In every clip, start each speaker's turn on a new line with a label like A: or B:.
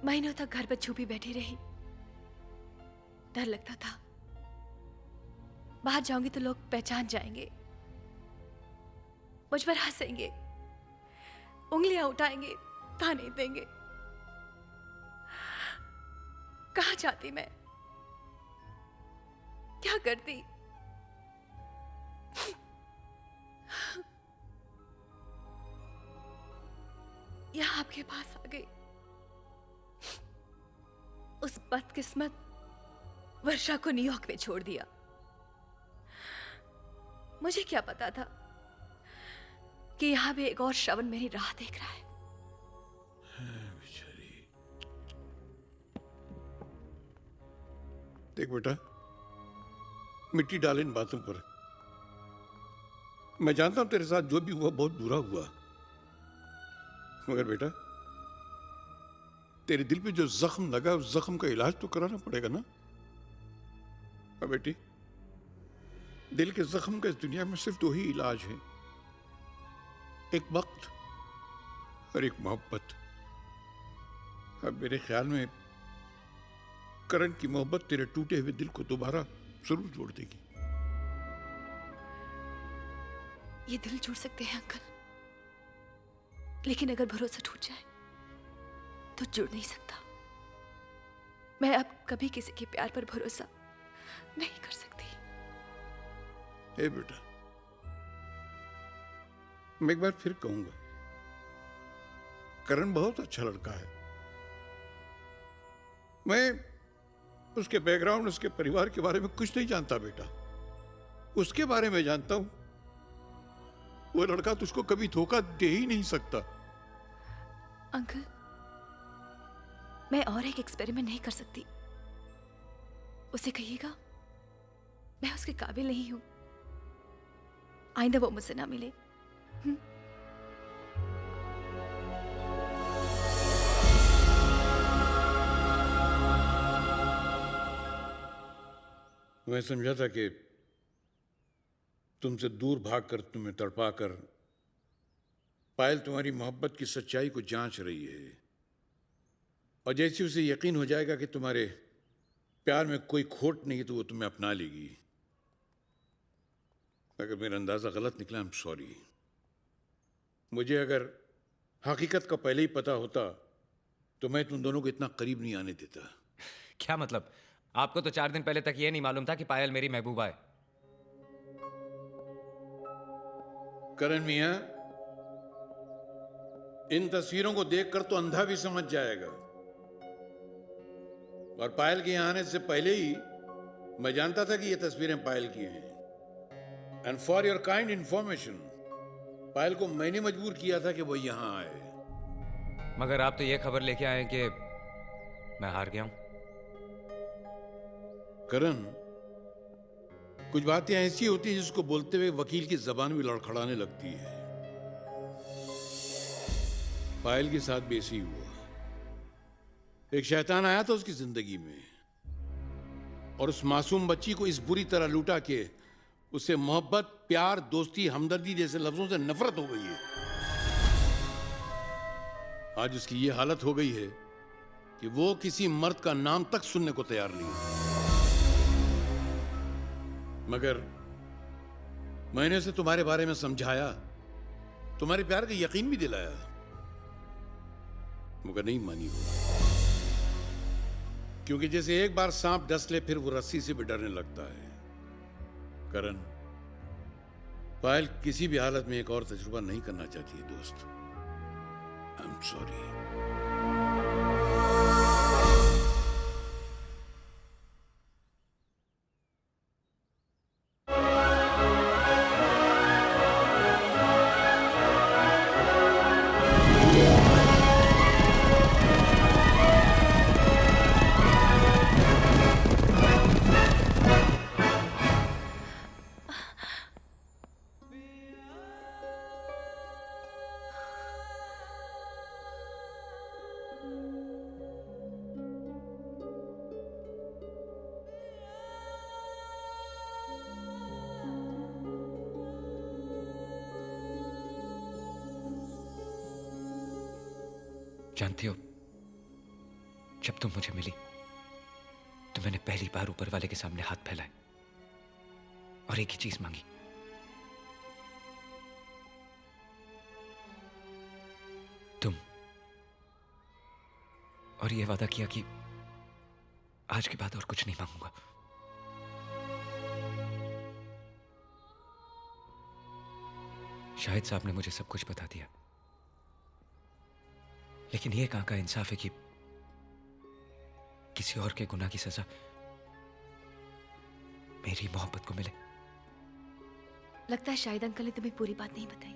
A: महीनों तक घर पर छुपी बैठी रही। डर लगता था बाहर जाऊंगी तो लोग पहचान जाएंगे, मुझ पर हंसेंगे, उंगलियां उठाएंगे, ताने देंगे। कहां जाती मैं, क्या करती? यहां आपके पास आ गई। उस बदकिस्मत वर्षा को न्यूयॉर्क में छोड़ दिया। मुझे क्या पता था कि यहां भी एक और श्रवण मेरी राह देख रहा है।
B: बेचारी। देख बेटा, मिट्टी डाल इन बातों पर। मैं जानता हूं तेरे साथ जो भी हुआ बहुत बुरा हुआ, मगर बेटा तेरे दिल पे जो जख्म लगा उस जख्म का इलाज तो कराना पड़ेगा ना। हाँ बेटी, दिल के जख्म का इस दुनिया में सिर्फ दो ही इलाज है, एक वक्त और एक मोहब्बत। अब मेरे ख्याल में करण की मोहब्बत तेरे टूटे हुए दिल को दोबारा जरूर जोड़ देगी।
A: ये दिल जुड़ सकते हैं अंकल, लेकिन अगर भरोसा टूट जाए तो जुड़ नहीं सकता। मैं अब कभी किसी के प्यार पर भरोसा नहीं कर सकती।
B: ए बेटा, मैं एक बार फिर कहूंगा, करण बहुत अच्छा लड़का है। मैं उसके बैकग्राउंड, उसके परिवार के बारे में कुछ नहीं जानता बेटा। उसके बारे में जानता हूं, वो लड़का तुझको कभी धोखा दे ही नहीं सकता।
A: अंकल, मैं और एक एक्सपेरिमेंट नहीं कर सकती। उसे कहिएगा मैं उसके काबिल नहीं हूं, आइंदा वो मुझसे ना मिले।
B: मैं समझा था कि तुमसे दूर भागकर, तुम्हें तड़पाकर पायल तुम्हारी मोहब्बत की सच्चाई को जांच रही है, और जैसे उसे यकीन हो जाएगा कि तुम्हारे प्यार में कोई खोट नहीं तो वो तुम्हें अपना लेगी। अगर मेरा अंदाजा गलत निकला, आई एम सॉरी। मुझे अगर हकीकत का पहले ही पता होता तो मैं तुम दोनों को इतना करीब नहीं आने देता।
C: क्या मतलब? आपको तो 4 दिन पहले तक ये नहीं मालूम था कि पायल मेरी महबूबा है।
B: करण मियां, इन तस्वीरों को देखकर तो अंधा भी समझ जाएगा, और पायल के यहां आने से पहले ही मैं जानता था कि ये तस्वीरें पायल की हैं। And for your kind information, Payal को मैंने मजबूर किया था कि वो यहां आए।
C: मगर आप तो ये खबर लेके आए कि मैं हार गया हूं।
B: करण, कुछ बातें ऐसी होती हैं जिसको बोलते हुए वकील की जबान भी लड़खड़ाने लगती है। पायल के साथ भी ऐसे ही हुआ। एक शैतान आया था उसकी जिंदगी में, और उस मासूम बच्ची को इस बुरी तरह लूटा के उससे मोहब्बत, प्यार, दोस्ती, हमदर्दी जैसे लफ्जों से नफरत हो गई है। आज उसकी ये हालत हो गई है कि वो किसी मर्द का नाम तक सुनने को तैयार नहीं है। मगर मैंने उसे तुम्हारे बारे में समझाया, तुम्हारे प्यार का यकीन भी दिलाया, मगर नहीं मानी वो। क्योंकि जैसे एक बार सांप डस ले फिर वो रस्सी से भी डरने लगता है। करण, पायल किसी भी हालत में एक और तजुर्बा नहीं करना चाहती है दोस्त। I am sorry.
C: जानती हो, जब तुम मुझे मिली तो मैंने पहली बार ऊपर वाले के सामने हाथ फैलाए और एक ही चीज मांगी, तुम। और ये वादा किया कि आज के बाद और कुछ नहीं मांगूंगा। शाहिद साहब ने मुझे सब कुछ बता दिया, लेकिन ये कहां का इंसाफ है कि किसी और के गुनाह की सजा मेरी मोहब्बत को मिले।
A: लगता है शाहिद अंकल ने तुम्हें पूरी बात नहीं बताई।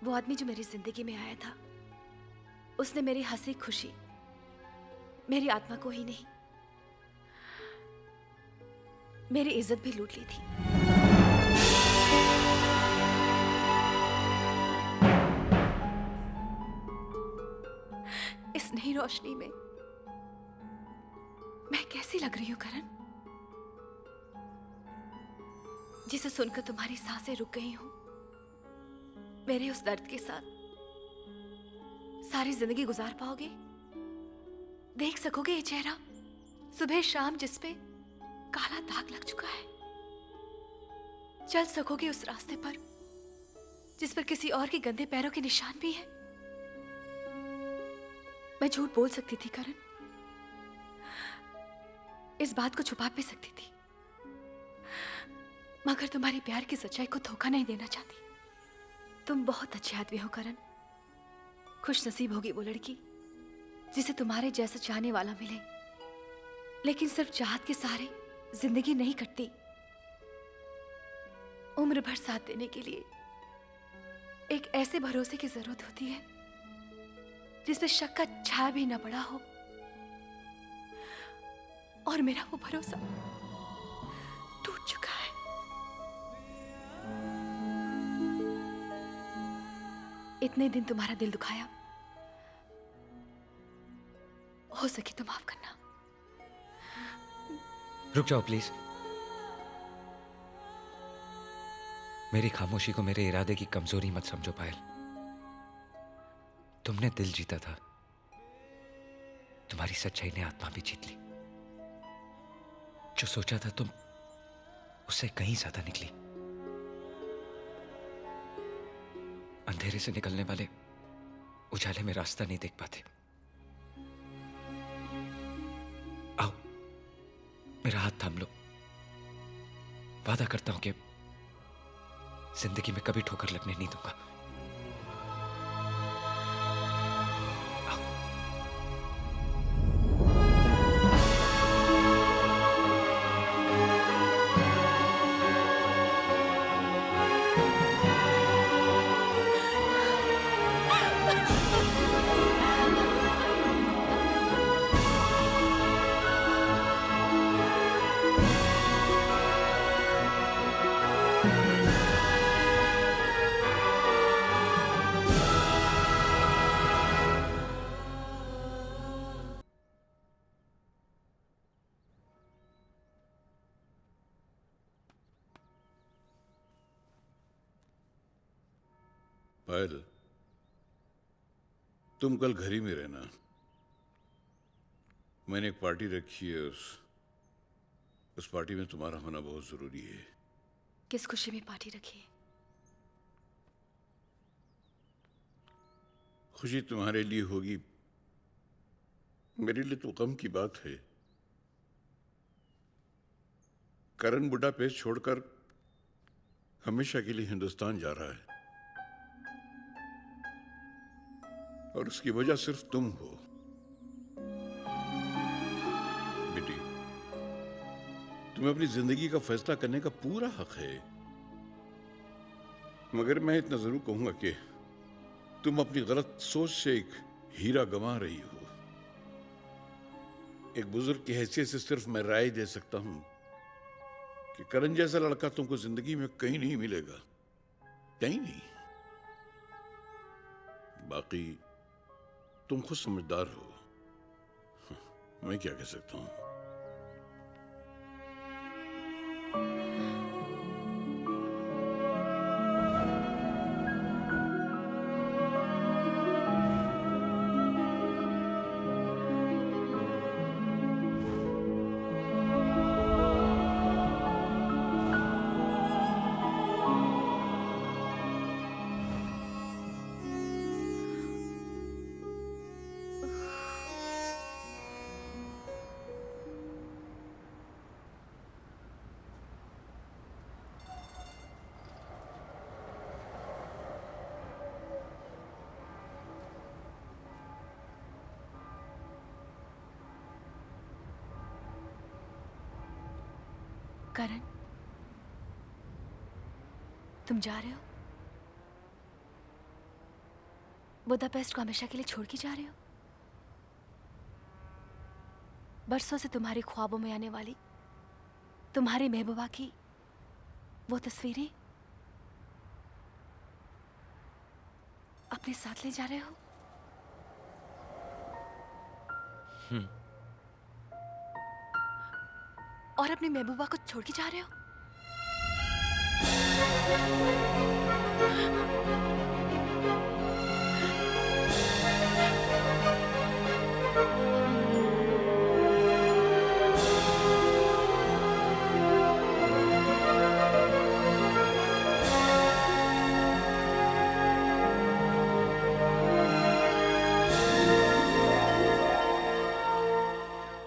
A: वो आदमी जो मेरी जिंदगी में आया था, उसने मेरी हंसी खुशी, मेरी आत्मा को ही नहीं, मेरी इज्जत भी लूट ली थी। इस नई रोशनी में मैं कैसी लग रही हूं करण, जिसे सुनकर तुम्हारी सांसें रुक गई हूं। मेरे उस दर्द के साथ सारी जिंदगी गुजार पाओगे? देख सकोगे ये चेहरा सुबह शाम जिस पे काला दाग लग चुका है? चल सकोगे उस रास्ते पर जिस पर किसी और के गंदे पैरों के निशान भी हैं? मैं झूठ बोल सकती थी करण, इस बात को छुपा भी सकती थी, मगर तुम्हारी प्यार की सच्चाई को धोखा नहीं देना चाहती। तुम बहुत अच्छे आदमी हो करण। खुश नसीब होगी वो लड़की जिसे तुम्हारे जैसा चाहने वाला मिले, लेकिन सिर्फ चाहत के सहारे जिंदगी नहीं कटती। उम्र भर साथ देने के लिए एक ऐसे भरोसे की जरूरत होती है जिसमें शक का छाया भी न पड़ा हो, और मेरा वो भरोसा टूट चुका है। इतने दिन तुम्हारा दिल दुखाया, हो सके तो माफ करना।
C: रुक जाओ प्लीज। मेरी खामोशी को मेरे इरादे की कमजोरी मत समझो पायल। तुमने दिल जीता था, तुम्हारी सच्चाई ने आत्मा भी जीत ली। जो सोचा था तुम उससे कहीं ज्यादा निकली। अंधेरे से निकलने वाले उजाले में रास्ता नहीं देख पाते। आओ मेरा हाथ थाम लो। वादा करता हूं कि जिंदगी में कभी ठोकर लगने नहीं दूंगा।
B: पायल, तुम कल घर ही में रहना। मैंने एक पार्टी रखी है, उस पार्टी में तुम्हारा होना बहुत जरूरी है।
A: किस खुशी में पार्टी रखी है?
B: खुशी तुम्हारे लिए होगी, मेरे लिए तो गम की बात है। करण बुडापेस्ट छोड़कर हमेशा के लिए हिंदुस्तान जा रहा है, और उसकी वजह सिर्फ तुम हो। बेटी, तुम्हें अपनी जिंदगी का फैसला करने का पूरा हक है, मगर मैं इतना जरूर कहूंगा कि तुम अपनी गलत सोच से एक हीरा गंवा रही हो। एक बुजुर्ग की हैसियत से सिर्फ मैं राय दे सकता हूं कि करण जैसा लड़का तुमको जिंदगी में कहीं नहीं मिलेगा, कहीं नहीं। बाकी तुम खुद समझदार हो, मैं क्या कह सकता हूं।
A: करण, तुम जा रहे हो? बुदापेस्ट को हमेशा के लिए छोड़ के जा रहे हो? बरसों से तुम्हारे ख्वाबों में आने वाली तुम्हारी महबूबा की वो तस्वीरें अपने साथ ले जा रहे हो? और अपनी महबूबा को छोड़ के जा रहे हो?